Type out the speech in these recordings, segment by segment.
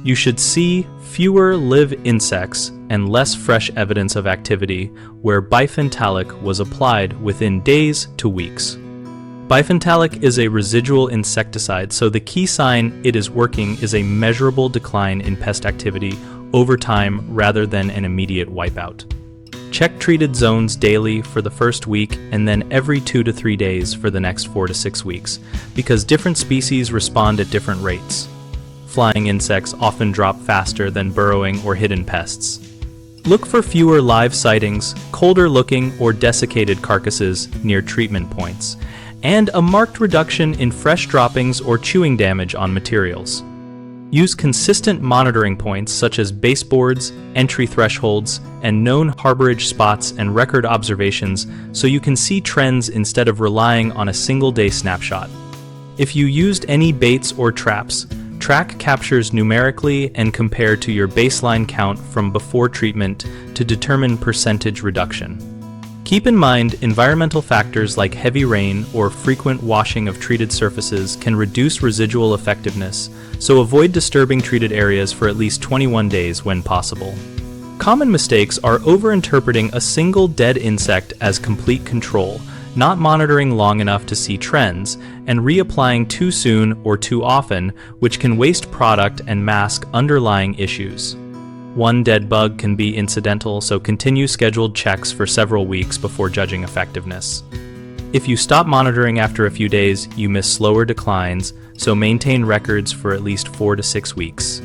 You should see fewer live insects and less fresh evidence of activity where Bifen Talik was applied within days to weeks. Bifen Talik is a residual insecticide, so the key sign it is working is a measurable decline in pest activity over time rather than an immediate wipeout. Check treated zones daily for the first week and then every 2 to 3 days for the next 4 to 6 weeks, because different species respond at different rates. Flying insects often drop faster than burrowing or hidden pests. Look for fewer live sightings, colder looking or desiccated carcasses near treatment points, and a marked reduction in fresh droppings or chewing damage on materials. Use consistent monitoring points such as baseboards, entry thresholds, and known harborage spots and record observations so you can see trends instead of relying on a single-day snapshot. If you used any baits or traps, track captures numerically and compare to your baseline count from before treatment to determine percentage reduction. Keep in mind, environmental factors like heavy rain or frequent washing of treated surfaces can reduce residual effectiveness, so avoid disturbing treated areas for at least 21 days when possible. Common mistakes are overinterpreting a single dead insect as complete control, not monitoring long enough to see trends, and reapplying too soon or too often, which can waste product and mask underlying issues. One dead bug can be incidental, so continue scheduled checks for several weeks before judging effectiveness. If you stop monitoring after a few days, you miss slower declines, so maintain records for at least 4 to 6 weeks.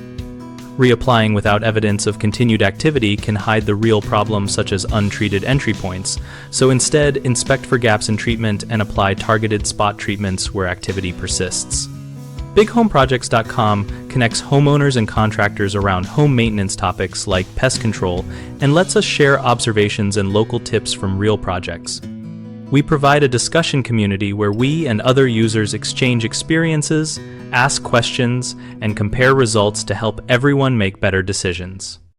Reapplying without evidence of continued activity can hide the real problems such as untreated entry points, so instead inspect for gaps in treatment and apply targeted spot treatments where activity persists. BigHomeProjects.com connects homeowners and contractors around home maintenance topics like pest control and lets us share observations and local tips from real projects. We provide a discussion community where we and other users exchange experiences, ask questions, and compare results to help everyone make better decisions.